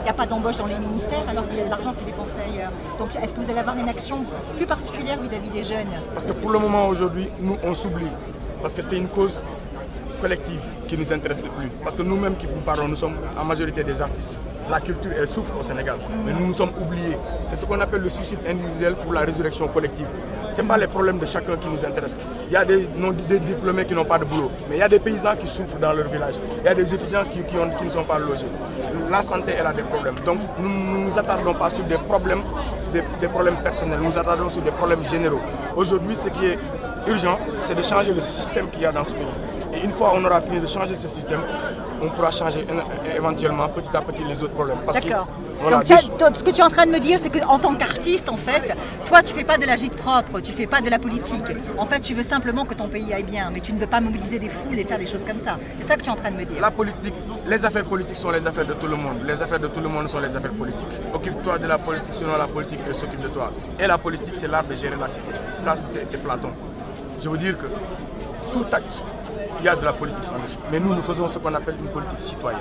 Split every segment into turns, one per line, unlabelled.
Il n'y a pas d'embauche dans les ministères alors qu'il y a de l'argent qui est dépensé ailleurs. Donc est-ce que vous allez avoir une action plus particulière vis-à-vis des jeunes?
Parce que pour le moment aujourd'hui, nous on s'oublie. Parce que c'est une cause collective qui nous intéresse le plus. Parce que nous-mêmes qui vous parlons, nous sommes en majorité des artistes. La culture, elle souffre au Sénégal, mais nous nous sommes oubliés. C'est ce qu'on appelle le suicide individuel pour la résurrection collective. Ce n'est pas les problèmes de chacun qui nous intéressent. Il y a des diplômés qui n'ont pas de boulot, mais il y a des paysans qui souffrent dans leur village. Il y a des étudiants qui ne sont pas logés. La santé, elle a des problèmes. Donc nous ne nous attardons pas sur des problèmes personnels, nous nous attardons sur des problèmes généraux. Aujourd'hui, ce qui est urgent, c'est de changer le système qu'il y a dans ce pays. Et une fois qu'on aura fini de changer ce système, on pourra changer éventuellement petit à petit les autres problèmes.
D'accord. Voilà, donc ce que tu es en train de me dire, c'est qu'en tant qu'artiste, en fait, toi tu ne fais pas de la gîte propre, tu ne fais pas de la politique. En fait, tu veux simplement que ton pays aille bien, mais tu ne veux pas mobiliser des foules et faire des choses comme ça. C'est ça que tu es en train de me dire.
La politique, les affaires politiques sont les affaires de tout le monde. Les affaires de tout le monde sont les affaires politiques. Occupe-toi de la politique, sinon la politique elle s'occupe de toi. Et la politique, c'est l'art de gérer la cité. Ça, c'est Platon. Je veux dire que tout acte, il y a de la politique en dessous. Mais nous faisons ce qu'on appelle une politique citoyenne.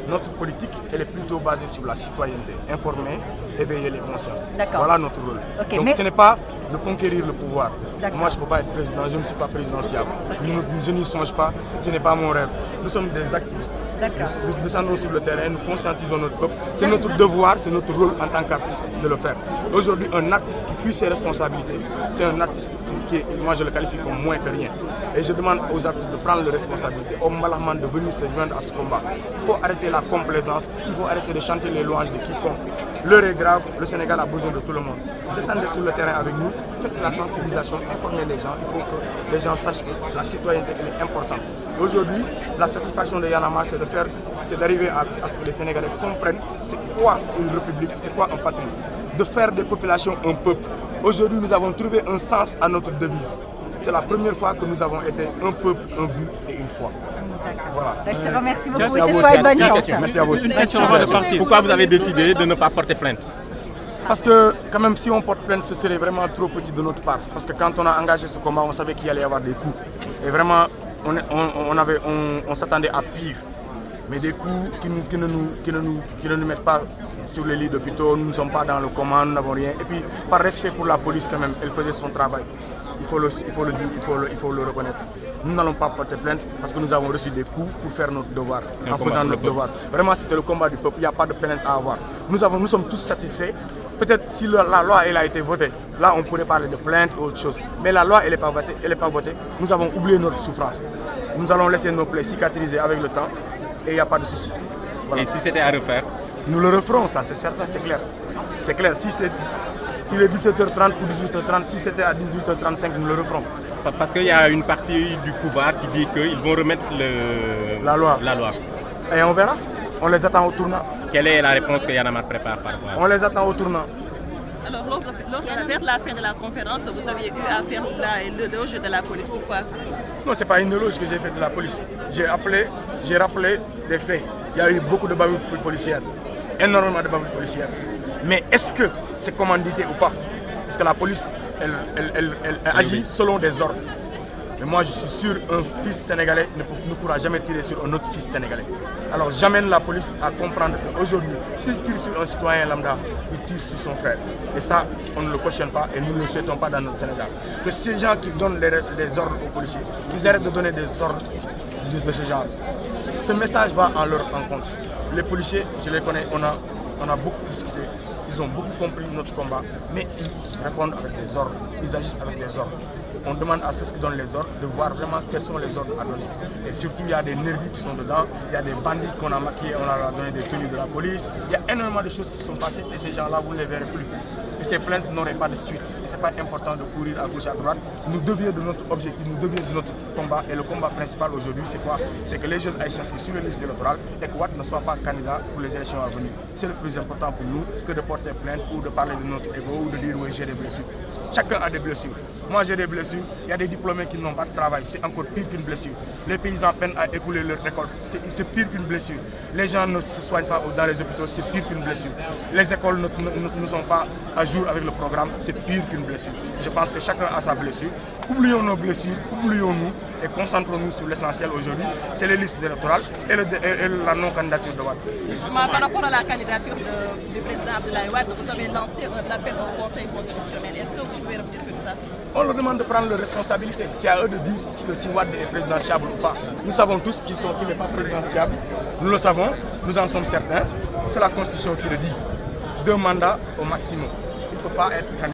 Notre politique, elle est plutôt basée sur la citoyenneté, informer, éveiller les consciences. Voilà notre rôle.
Okay,
donc ce n'est pas de conquérir le pouvoir. Moi, je ne peux pas être président, je ne suis pas présidentiable. Je n'y songe pas, ce n'est pas mon rêve. Nous sommes des activistes. Nous descendons sur le terrain, nous conscientisons notre peuple. C'est notre devoir, c'est notre rôle en tant qu'artiste de le faire. Aujourd'hui, un artiste qui fuit ses responsabilités, c'est un artiste qui, moi je le qualifie comme moins que rien. Et je demande aux artistes de prendre leurs responsabilités, aux Malaman de venir se joindre à ce combat. Il faut arrêter la complaisance, il faut arrêter de chanter les louanges de quiconque. L'heure est grave, le Sénégal a besoin de tout le monde. Descendez sur le terrain avec nous, faites la sensibilisation, informez les gens. Il faut que les gens sachent que la citoyenneté elle est importante. Aujourd'hui, la satisfaction de Y'en a marre, c'est d'arriver à ce que les Sénégalais comprennent c'est quoi une république, c'est quoi un patrie. De faire des populations un peuple. Aujourd'hui, nous avons trouvé un sens à notre devise. C'est la première fois que nous avons été un peuple, un but et une foi. Voilà.
Je te remercie beaucoup et je te souhaite bonne chance.
Merci à vous.
Une question avant de partir. Pourquoi vous avez décidé de ne pas porter plainte?
Parce que quand même si on porte plainte, ce serait vraiment trop petit de notre part. Parce que quand on a engagé ce combat, on savait qu'il allait y avoir des coups. Et vraiment, on s'attendait à pire. Mais des coups qui ne nous mettent pas sur les lits d'hôpitaux, nous ne sommes pas dans le coma, nous n'avons rien. Et puis par respect pour la police quand même, elle faisait son travail. Il faut le dire, il faut le reconnaître. Nous n'allons pas porter plainte parce que nous avons reçu des coups pour faire notre devoir, en faisant notre devoir. Vraiment, c'était le combat du peuple, il n'y a pas de plainte à avoir. Nous sommes tous satisfaits. Peut-être si la loi elle a été votée, là on pourrait parler de plainte ou autre chose. Mais la loi elle n'est pas votée. Nous avons oublié notre souffrance. Nous allons laisser nos plaies cicatriser avec le temps et il n'y a pas de souci.
Voilà. Et si c'était à refaire?
Nous le referons, ça c'est certain, c'est clair. C'est clair, si il est 17h30 ou 18h30, si c'était à 18h35, nous le referons.
Parce qu'il y a une partie du pouvoir qui dit qu'ils vont remettre
la loi. Et on verra, on les attend au tournant.
Quelle est la réponse que Y'en a marre prépare par rapport à ça?
On les attend au tournant.
Alors, vers la fin de la conférence, vous aviez eu à faire l'éloge de la police. Pourquoi?
Non, ce n'est pas une éloge que j'ai fait de la police. J'ai rappelé des faits. Il y a eu beaucoup de bavures policières, énormément de bavures policières. Mais est-ce que c'est commandité ou pas? Parce que la police, elle agit selon des ordres. Mais moi, je suis sûr qu'un fils sénégalais ne pourra jamais tirer sur un autre fils sénégalais. Alors j'amène la police à comprendre qu'aujourd'hui, s'il tire sur un citoyen lambda, il tire sur son frère. Et ça, on ne le cautionne pas et nous ne le souhaitons pas dans notre Sénégal. Que ces gens qui donnent les ordres aux policiers, qu'ils arrêtent de donner des ordres de ce genre. Ce message va en leur encontre. Les policiers, je les connais, on a beaucoup discuté. Ils ont beaucoup compris notre combat, mais ils répondent avec des ordres, ils agissent avec des ordres. On demande à ceux qui donnent les ordres de voir vraiment quels sont les ordres à donner. Et surtout, il y a des nervis qui sont dedans, il y a des bandits qu'on a maquillés, on leur a donné des tenues de la police. Il y a énormément de choses qui sont passées et ces gens-là, vous ne les verrez plus. Et ces plaintes n'auraient pas de suite. Et ce n'est pas important de courir à gauche, à droite. Nous devions de notre objectif, nous devions de notre combat. Et le combat principal aujourd'hui, c'est quoi? C'est que les jeunes haïtiens qui sont sur les listes électorales et que Wade ne soit pas candidat pour les élections à venir. C'est le plus important pour nous que de porter plainte ou de parler de notre ego ou de dire oui, j'ai des blessures. Chacun a des blessures. Moi j'ai des blessures, il y a des diplômés qui n'ont pas de travail, c'est encore pire qu'une blessure. Les paysans peinent à écouler leur récolte, c'est pire qu'une blessure. Les gens ne se soignent pas dans les hôpitaux, c'est pire qu'une blessure. Les écoles ne sont pas à jour avec le programme, c'est pire qu'une blessure. Je pense que chacun a sa blessure. Oublions nos blessures, oublions-nous et concentrons-nous sur l'essentiel aujourd'hui, c'est les listes électorales et la non-candidature de Wade.
Justement, par rapport à la candidature du président Abdoulaye Wade, vous avez lancé un appel au Conseil constitutionnel. Est-ce que vous pouvez revenir sur ça?
On leur demande de prendre leurs responsabilités. C'est à eux de dire que si Wade est présidentiable ou pas. Nous savons tous qu'il n'est pas présidentiable. Nous le savons, nous en sommes certains. C'est la Constitution qui le dit. 2 mandats au maximum. Il ne peut pas être candidat.